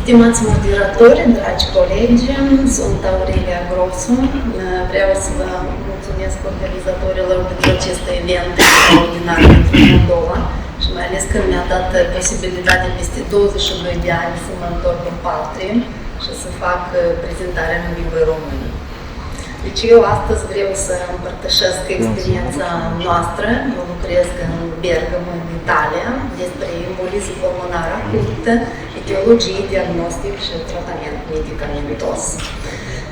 Stimați moderatori, dragi colegi, sunt Aurelia Grosu. Vreau să vă mulțumesc organizatorilor pentru acest event extraordinar pentru Moldova și mai ales că mi-a dat posibilitatea peste 22 de ani să mă întorc în patrie și să fac prezentarea în limba română. Deci eu astăzi vreau să împărtășesc experiența noastră. Eu lucrez în Bergamo, în Italia, despre embolism pulmonar acut, etiologie, diagnostic și tratament medicamentos.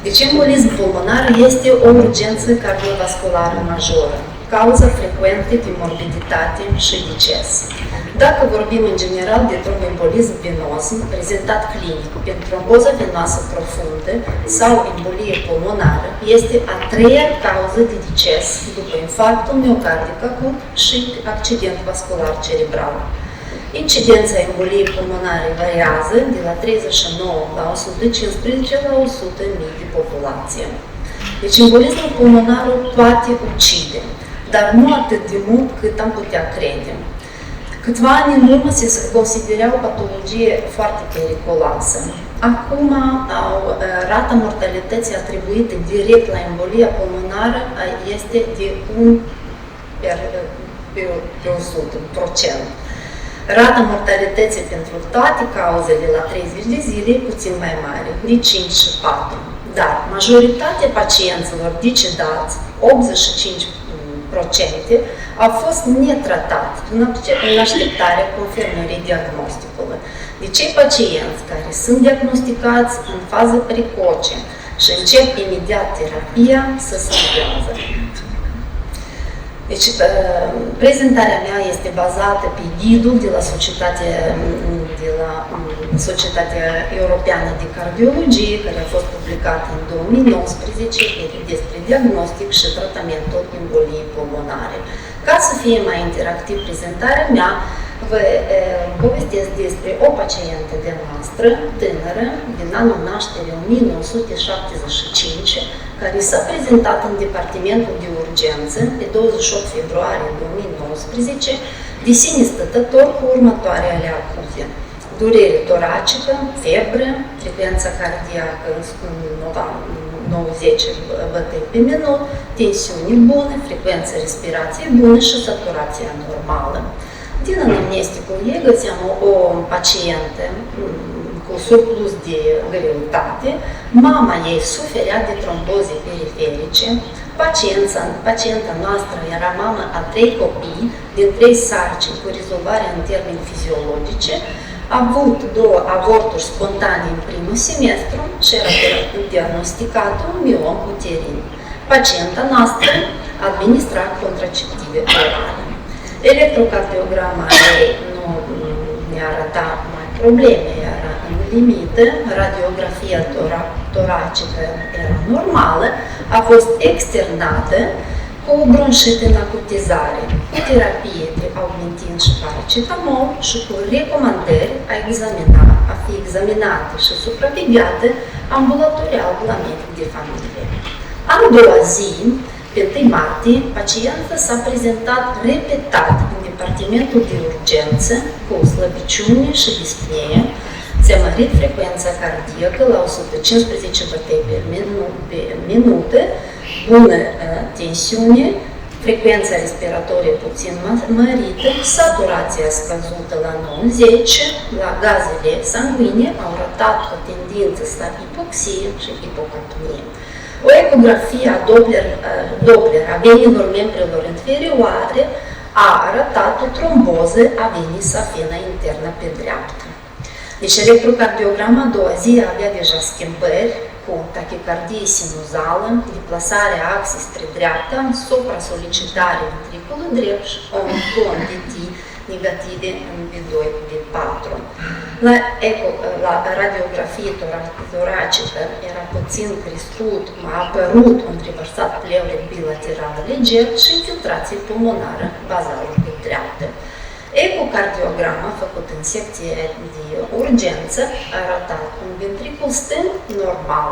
Deci embolism pulmonar este o urgență cardiovasculară majoră, cauză frecventă de morbiditate și deces. Dacă vorbim în general de tromboembolism venos prezentat clinic pentru tromboză venoasă profundă sau embolie pulmonară, este a treia cauză de deces după infarctul miocardic acut și accident vascular cerebral. Incidența emboliei pulmonare variază de la 39 la 115 la 100.000 de populație. Deci embolismul pulmonar poate ucide, dar nu atât de mult cât am putea crede. Câțiva ani în urmă se considera o patologie foarte periculoasă. Acum, rata mortalității atribuită direct la embolia pulmonară este de 1 pe 100%. Rata mortalității pentru toate cauzele la 30 de zile e puțin mai mare, de 5 și 4. Dar majoritatea pacienților decedați, 85%, au fost netratați în așteptarea confirmării diagnosticului. De cei pacienți care sunt diagnosticați în fază precoce și încep imediat terapia, să salvează. Deci, prezentarea mea este bazată pe ghidul de la Societatea Europeană de Cardiologie, care a fost publicat în 2019, despre diagnostic și tratamentul emboliei pulmonare. Ca să fie mai interactiv prezentarea mea, vă povestesc despre o pacientă de noastră, tânără, din anul naștere 1975, care s-a prezentat în departamentul de urgență pe 28 februarie 2019, de sine stătător cu următoarele acuze: durere toracică, febră, frecvența cardiacă 90 bătăi pe minut, tensiune bună, frecvență respirației bună și saturația normală. Din anamnesticul ei găseam o pacientă cu surplus de greutate, mama ei suferea de tromboze periferice, pacienta noastră era mamă a 3 copii, din 3 sarcini cu rezolvare în termeni fiziologice, a avut 2 avorturi spontane în primul semestru și era diagnosticată un miom uterin. Pacienta noastră administra contraceptive orale. Electrocardiograma ei nu ne arăta mai probleme, era în limită, radiografia toracică era normală, a fost externată cu o bronșită în acutizare, cu terapie de augmentin și paracetamol și cu recomandări a fi examinată și supravegheată ambulatorial la medic de familie. A doua zi, pe 1 martie, pacienta s-a prezentat repetat în departamentul de urgență cu slăbiciune și dispnee, ți-a mărit frecvența cardiacă la 115 bătăi pe minute, bună tensiune, frecvența respiratorie puțin mărită, saturația scăzută la 90, la gazele sanguine au arătat o tendință la hipoxie și hipocapnie. O ecografie a Doppler a venilor membrelor inferioare a arătat o tromboză a venii safena internă pe dreapta. Deci electrocardiograma a doua zi avea deja schimbări cu tachicardie sinuzală, deplasarea axei spre dreapta, supra-solicitare ventriculul drept și un ton de T negative în V2, V4. La radiografie toracică era puțin crescut, a apărut un reversat pleuric bilateral leger și infiltrație pulmonară bazală pe dreaptă. Ecocardiograma făcută în secție de urgență a arătat un ventricul stâng normal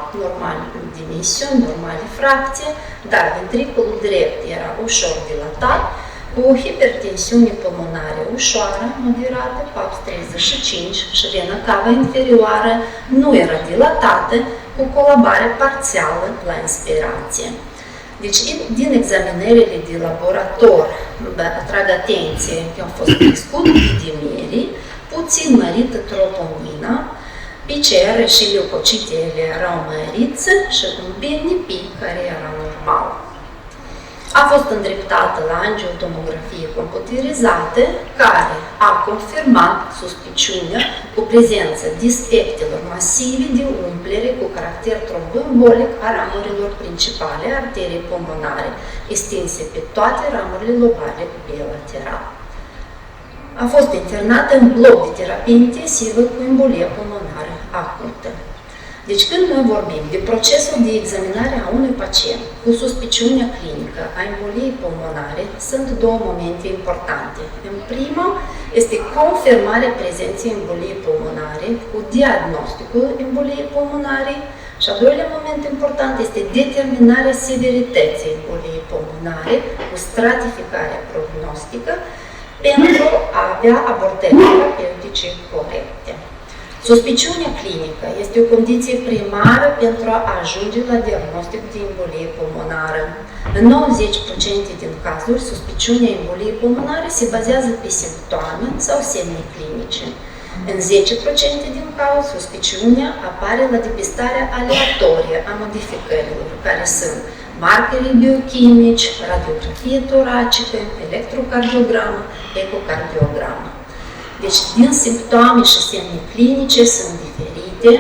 dimensiuni, normale fracție, dar ventriculul drept era ușor dilatat, cu o hipertensiune pulmonară ușoară, moderată, PAPS 35 și venă cava inferioară nu era dilatată, cu colabare parțială la inspirație. Deci, din examinările de laborator, atrag atenție că au fost crescut didimerii, puțin mărită troponina, PCR și leucocitele erau măriți și un BNP care era normal. A fost îndreptată la angiotomografie computerizată, care a confirmat suspiciunea cu prezența defectelor masive de umplere cu caracter tromboembolic a ramurilor principale arterii pulmonare, extinse pe toate ramurile lobale bilaterale. A fost internată în bloc de terapie intensivă cu embolie pulmonară acută. Deci când noi vorbim de procesul de examinare a unui pacient cu suspiciunea clinică a emboliei pulmonare, sunt două momente importante. În prima este confirmarea prezenței emboliei pulmonare cu diagnosticul emboliei pulmonare și al doilea moment important este determinarea severității emboliei pulmonare cu stratificarea prognostică pentru a avea abordări terapeutice corecte. Suspiciunea clinică este o condiție primară pentru a ajunge la diagnostic de embolie pulmonară. În 90% din cazuri, suspiciunea emboliei pulmonare se bazează pe simptome sau semne clinice. În 10% din cazuri, suspiciunea apare la depistarea aleatorie a modificărilor, care sunt markerii biochimici, radiografie toracică, electrocardiogramă, ecocardiogramă. Deci, din simptome și semne clinice sunt diferite.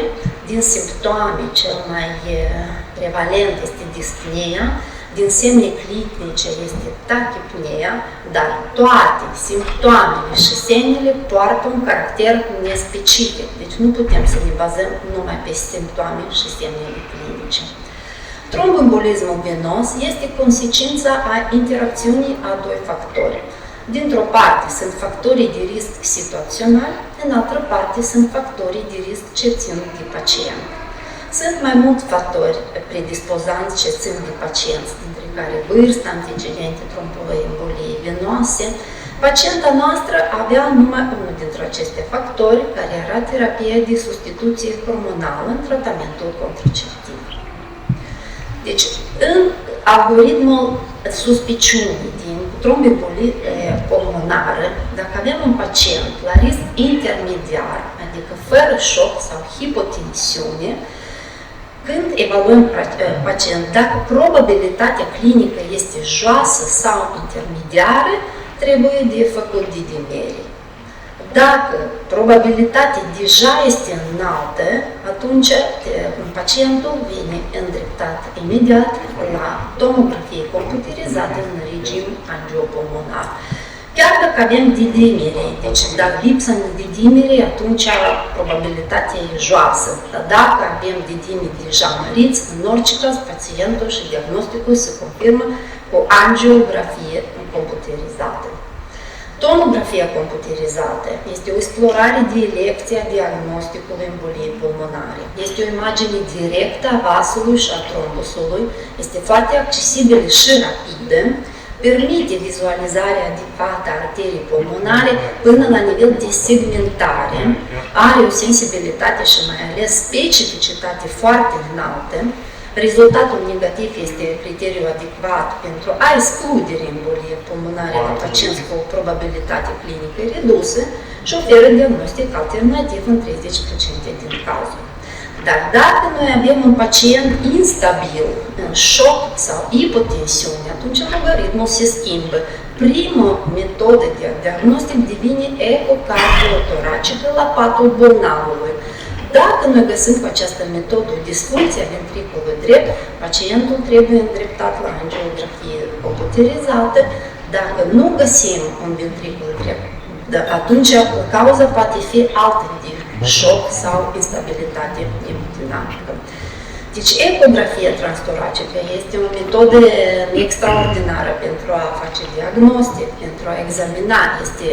Din simptome, cel mai prevalent este dispnea, din semne clinice este tachipnea, dar toate simptomele și semnele poartă un caracter nespecific. Deci nu putem să ne bazăm numai pe simptome și semnele clinice. Tromboembolismul venos este consecința a interacțiunii a doi factori. Dintr-o parte sunt factorii de risc situaționali, în altă parte sunt factorii de risc ce țin de pacient. Sunt mai mulți factori predispozanți ce țin de pacienți, dintre care vârsta, antecedente tromboemboliei venoase. Pacienta noastră avea numai unul dintre aceste factori, care era terapia de substituție hormonală în tratamentul contraceptiv. Deci, în algoritmul suspiciunii din tromboembolie pulmonară, dacă avem un pacient la risc intermediar, adică fără șoc sau hipotensiune, când evaluăm pacient, dacă probabilitatea clinică este joasă sau intermediară, trebuie de făcut didimerii. Dacă probabilitatea deja este înaltă, atunci pacientul vine îndreptat imediat la tomografie computerizată în regim angiopulmonar. Chiar dacă avem didimere, deci dacă lipsă în didimere, atunci probabilitatea e joasă. Dar dacă avem didimeri deja măriți, în orice caz pacientul și diagnosticul se confirmă cu angiografie computerizată. Tomografia computerizată este o explorare de elecție a diagnosticului emboliei pulmonare. Este o imagine directă a vasului și a trombusului, este foarte accesibilă și rapidă, permite vizualizarea adecvată a arteriei pulmonare până la nivel de segmentare, are o sensibilitate și mai ales specificitate foarte înaltă. Rezultatul negativ este criteriul adecvat pentru a exclude embolie pulmonare la pacienți cu o probabilitate clinică redusă și oferă diagnostic alternativ în 30% din cazuri. Dar dacă noi avem un pacient instabil, în șoc sau hipotensiune, atunci algoritmul se schimbă. Prima metodă de diagnostic devine ecocardiotoracică la patul bolnavului. Dacă noi găsim cu această metodă disfuncția ventriculului drept, pacientul trebuie îndreptat la angiografie computerizată. Dacă nu găsim un ventricul drept, atunci cauza poate fi altă de șoc sau instabilitate hemodinamică. Deci, ecografia transtoracică este o metodă extraordinară pentru a face diagnostic, pentru a examina, este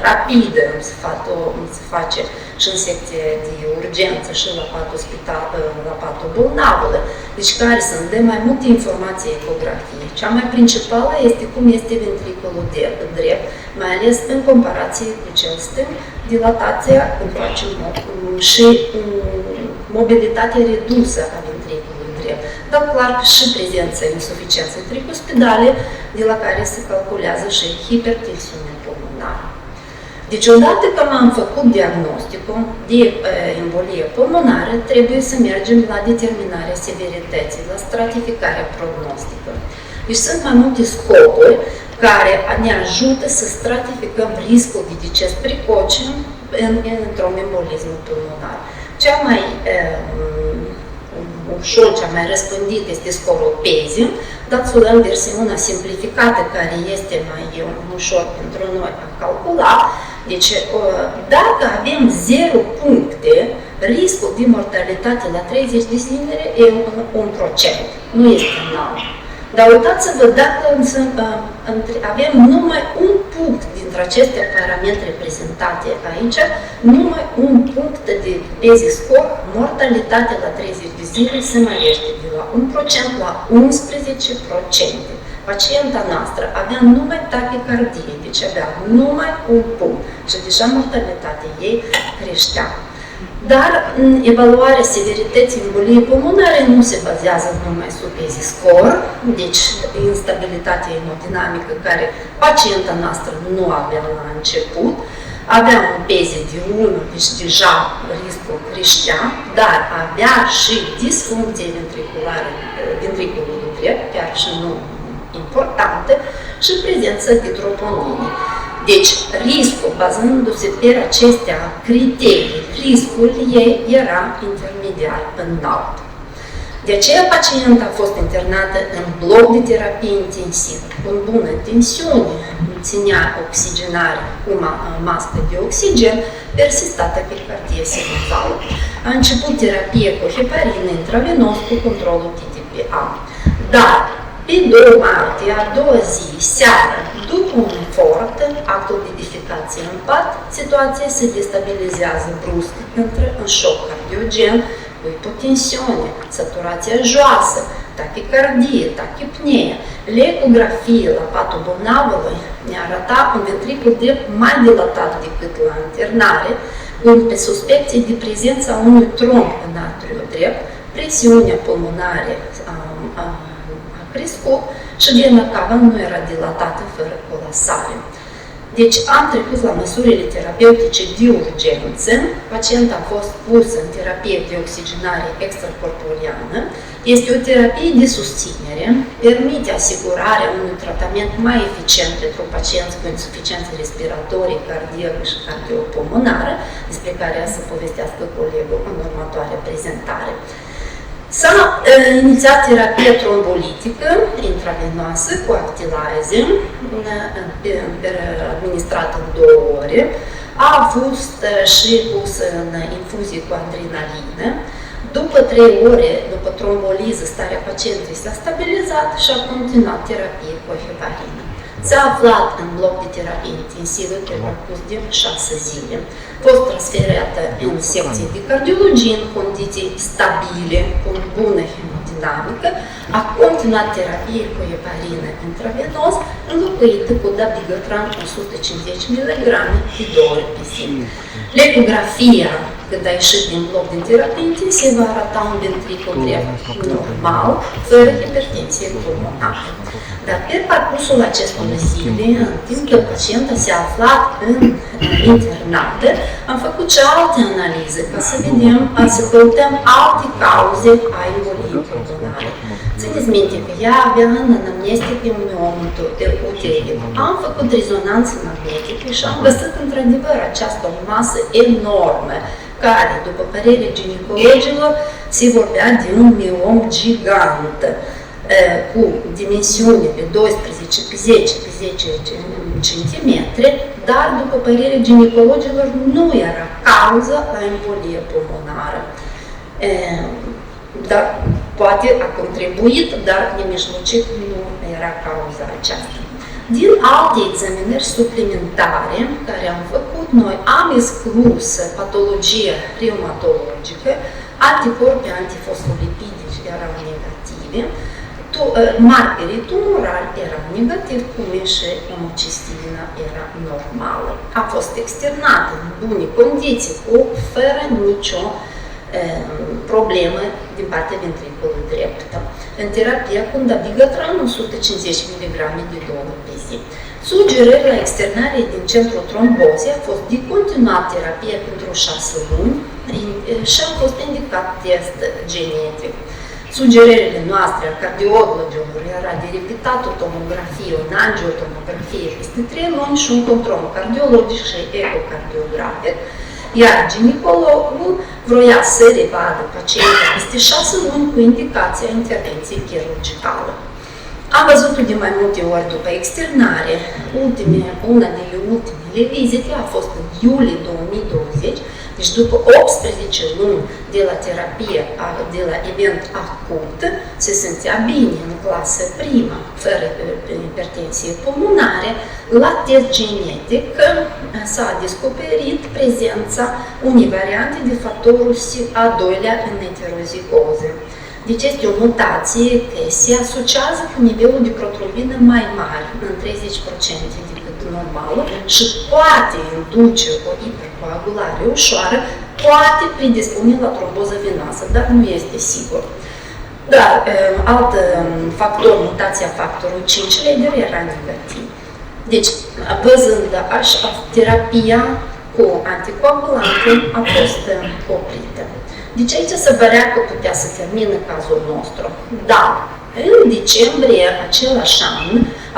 rapidă, se face și în secție de urgență și la patul bolnavului, deci care să dă mai multe informații ecografiei. Cea mai principală este cum este ventriculul drept, mai ales în comparație cu cel stâng, dilatația și mobilitatea redusă a ventriculului drept, dar clar și prezența insuficienței tricuspidale, de la care se calculează și hipertensiunea pulmonară. Deci, odată că am făcut diagnosticul de embolie pulmonară, trebuie să mergem la determinarea severității, la stratificarea prognostică. Deci, sunt mai multe scopuri care ne ajută să stratificăm riscul de deces precoce într-un embolism pulmonar. Cea mai ușor, cea mai răspândită este scorul PESI, dat în versiunea simplificată, care este mai ușor pentru noi a calcula. Deci, dacă avem 0 puncte, riscul de mortalitate la 30 de zile e 1%, nu este înalt. Dar uitați-vă, dacă avem numai un punct dintre aceste parametri prezentate aici, numai un punct de PESI score, mortalitatea la 30 de zile se mărește de la 1% la 11%. Pacienta noastră avea numai tachicardie, deci avea numai un punct și deja mortalitatea ei creștea. Dar evaluarea severității emboliei pulmonare nu se bazează numai sub PESI score, deci instabilitatea hemodinamică care pacienta noastră nu avea la început, avea un PESI de 1, deci deja riscul creștea, dar avea și disfuncție ventriculară, ventriculului drept, chiar și nu importantă, și prezența de troponine. Deci, riscul, bazându-se pe acestea criterii, riscul ei era intermediar înalt. De aceea, pacienta a fost internată în bloc de terapie intensivă, cu bună tensiune, ținea oxigenare cu mască de oxigen, persista tachicardie sinuzală. A început terapie cu heparină intravenos cu controlul TTPA. Dar, pe 2 martie, a doua zi, seara, după un efort, actul de defecație în pat, situația se destabilizează brusc, intră în șoc cardiogen, cu hipotensiune, saturația joasă, tachicardie, tachipnee. La ecografie la patul bolnavului ne arăta un ventricul drept mai dilatat decât la internare, pe suspecție de prezența unui tromb în atriul drept, presiunea pulmonară a crescut și vena cava nu era dilatată fără colasare. Deci am trecut la măsurile terapeutice de urgență, pacienta a fost pusă în terapie de oxigenare extracorporiană, este o terapie de susținere, permite asigurarea unui tratament mai eficient pentru pacienți cu insuficiență respiratorie, cardiacă și cardiopulmonară, despre care o să povestească colegul în următoarea prezentare. S-a inițiat terapia trombolitică intravenoasă cu actilaze, administrată în 2 ore, a fost și pusă în infuzie cu adrenalină. După 3 ore, după tromboliză, starea pacientului s-a stabilizat și a continuat terapie cu heparină. S-a aflat în bloc de terapie intensivă pe parcurs de 6 zile. A fost transferată în secție de cardiologie în condiții stabile, cu bună hemodinamică, a continuat terapie cu heparină intravenos, înlocuită cu dabigatran 150 mg de 2 ori pe zi. Ecografia, când a ieșit din bloc de terapie intensivă, arăta un ventricul drept normal, fără hipertensie pulmonară. Dar pe parcursul acestor zile, în timp ce pacienta se afla internată, am făcut și alte analize ca să vedem, să căutăm alte cauze a emboliei pulmonare. Țineți minte că ea avea în anamnestic uterin. Am făcut rezonanță magnetică și am găsit într-adevăr această masă enormă, care, după părerea ginecologilor, se vorbea de un miom gigant, cu dimensiune pe 12 pe 10 pe 10 cm, dar, după părerea ginecologilor, nu era cauză la embolie pulmonară. Dar poate a contribuit, dar nemijlocit nu era cauza aceasta. Din alte examinări suplimentare care am făcut, noi am exclus patologia reumatologică, anticorpii antifosfolipidici erau negative, markerii tumorali erau negativi, cum și homocistina era normală. A fost externată în bune condiții, fără nicio problemă din partea ventriculului drept. În terapia cu dabigatran 150 mg de 2 ori pe zi. Sugerări la externare din centrul trombozei a fost de continuat terapia pentru 6 luni și a fost indicat test genetic. Sugerările noastre a cardiologilor era de repetată tomografie, o angiotomografie peste 3 luni și un control cardiologic și ecocardiografic, iar ginecologul vroia să revadă pacientul peste 6 luni cu indicația intervenției chirurgicale. Am văzut-o de mai multe ori după externare. Una din ultimele vizite a fost în iulie 2020, deci după 18 luni de la terapie, de la event acut, se simțea bine în clasă primă, fără hipertensie pulmonare. La test genetic s-a descoperit prezența unei variante de factorul a2-lea în heterozigoză. Deci este o mutație care se asociază cu nivelul de protrombină mai mare, în 30% decât normalul, și poate induce o hipercoagulare ușoară, poate predispune la tromboză venoasă, dar nu este sigur. Dar alt factor, mutația factorului 5 Leber era negativ. Deci, văzând terapia cu anticoagulante a fost oprită. Deci aici se părea că putea să termină cazul nostru. Dar, în decembrie același an,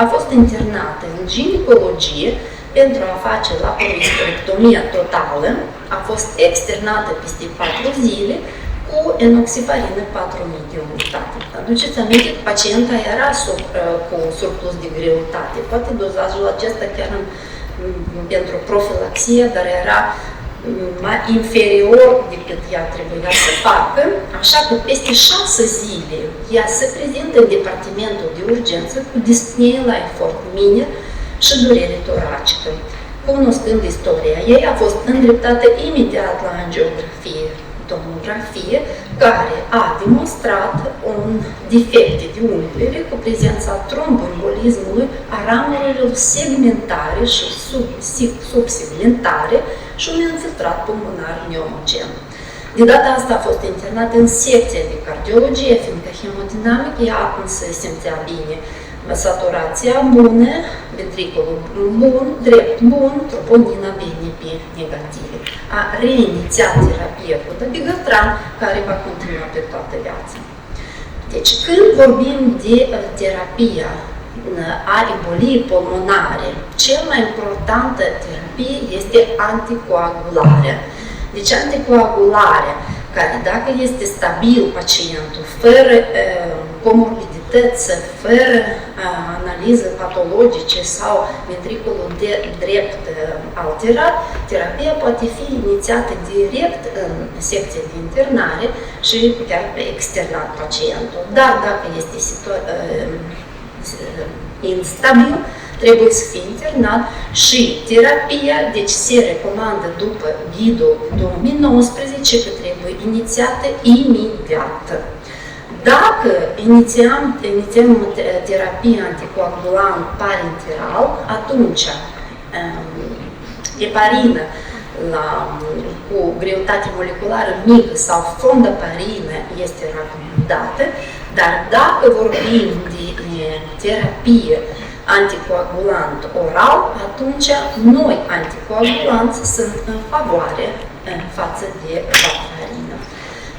a fost internată în ginecologie pentru a face laparohisterectomia totală, a fost externată peste 4 zile cu enoxiparină 4000 de unitate. Aduceți aminte că pacienta era cu surplus de greutate. Poate dozajul acesta chiar pentru profilaxie, dar era mai inferior decât ea trebuia să facă, așa că peste 6 zile ea se prezintă în departamentul de urgență cu dispnee la efort minim și durere toracică. Cunoscând istoria ei, a fost îndreptată imediat la angiografie, tomografie, care a demonstrat un defect de umplere cu prezența tromboembolismului a ramurilor segmentare și subsegmentare și un infiltrat pulmonar neomogen. De data asta a fost internat în secția de cardiologie, fiindcă hemodinamic ea se simțea bine. Saturația bună, ventriculul bun, drept bun, troponina BNP negative. A reinițiat terapia cu dabigatran, care va continua pe toată viața. Deci, când vorbim de terapia a emboliei pulmonare, cea mai importantă terapie este anticoagularea. Deci, anticoagularea, care dacă este stabil pacientul, fără comorbidități, fără analize patologice sau ventriculul drept alterat, terapia poate fi inițiată direct în secție de internare și chiar externat pacientul. Dar dacă este instabil, trebuie să fie internat și terapia, deci se recomandă după ghidul 2019 că trebuie inițiată imediat. Dacă inițiăm terapia anticoagulant parenteral, atunci heparină cu greutate moleculară mică sau fondaparină este recomandată, dar dacă vorbim de terapie anticoagulant oral, atunci noi anticoagulanți sunt în favoare în față de varfarină.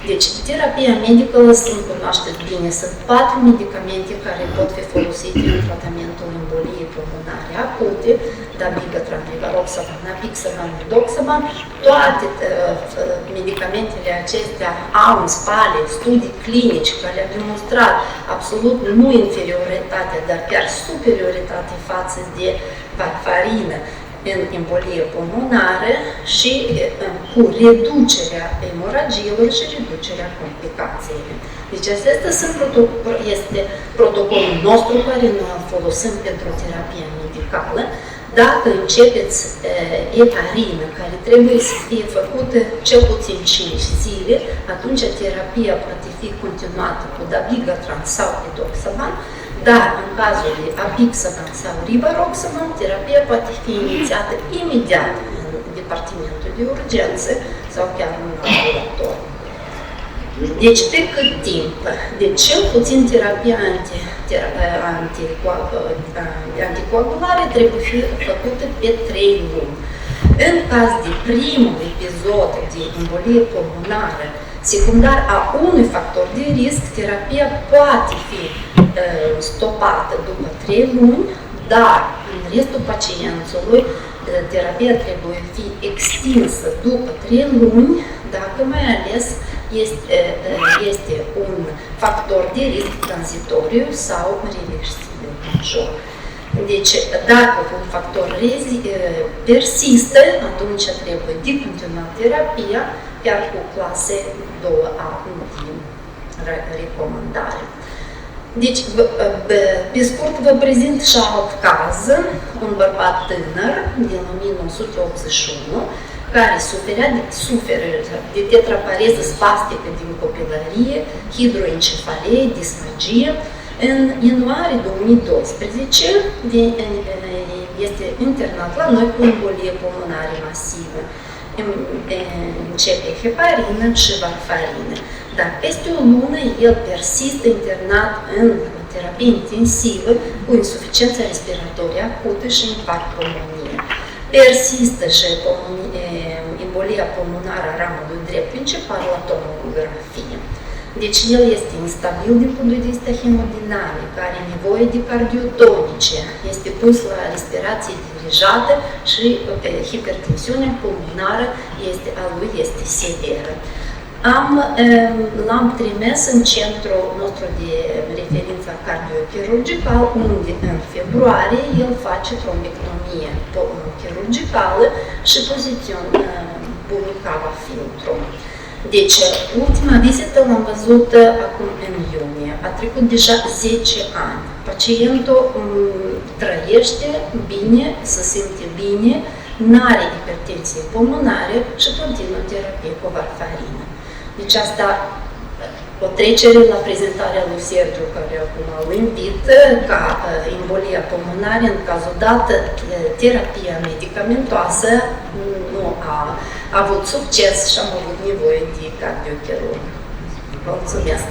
Deci, terapia medică, sunt cunoașteți bine, sunt 4 medicamente care pot fi folosite în tratamentul emboliei pulmonare acute, dabigatran, rivaroxaban, apixaban, redoxaban. Toate medicamentele acestea au în spate studii clinici care au demonstrat absolut nu inferioritate, dar chiar superioritate față de varfarină în embolie pulmonară și cu reducerea emoragiilor și reducerea complicațiilor. Deci acesta este protocolul nostru care noi îl folosim pentru terapia medicală. Dacă începeți heparină, care trebuie să fie făcută cel puțin 5 zile, atunci terapia poate fi continuată cu dabigatran sau edoxaban, dar în cazul de apixaban sau rivaroxaban, terapia poate fi inițiată imediat în departamentul de urgență sau chiar în ambulator. Deci, pe cât timp? De cel puțin terapia anticoagulare trebuie fi făcută pe 3 luni. În caz de primul episod de embolie pulmonară secundar a unui factor de risc, terapia poate fi stopată după 3 luni, dar în restul pacientului terapia trebuie fi extinsă după 3 luni, dacă mai ales este un factor de risc tranzitoriu sau reversibil major. Deci, dacă un factor persistă, atunci trebuie de continuat terapia, chiar cu clase 2A de recomandare. Deci, pe scurt, vă prezint și alt caz, un bărbat tânăr din 1981, care suferă de tetrapareză spastică din copilărie, hidroencefalie, disfagie. În ianuarie 2012 este internat la noi cu embolie pulmonară masivă. Începe heparină și varfarină. Dar peste o lună el persistă internat în terapie intensivă cu insuficiență respiratorie acută și infarct pulmonie. Persistă și embolia pulmonară a ramului drept principal la tomografie. Deci el este instabil din punct de vista hemodinamic, are nevoie de cardiotonice, este pus la respirație dirijată și hipertensiunea pulmonară a lui este severă. L-am trimis în centrul nostru de referință cardiochirurgical, unde în februarie el face trombectomie chirurgicală și poziționează bunicava filtru. Deci, ultima vizită l-am văzut acum în iunie. A trecut deja 10 ani. Pacientul trăiește bine, se simte bine, nu are hipertensie pulmonară și continuă terapie cu varfarină. Deci asta, o trecere la prezentarea lui Sergiu, care acum îl invit, ca embolia pulmonară, în cazul dat, terapia medicamentoasă nu a avut succes și am avut nevoie de cardiochirurg. Mulțumesc!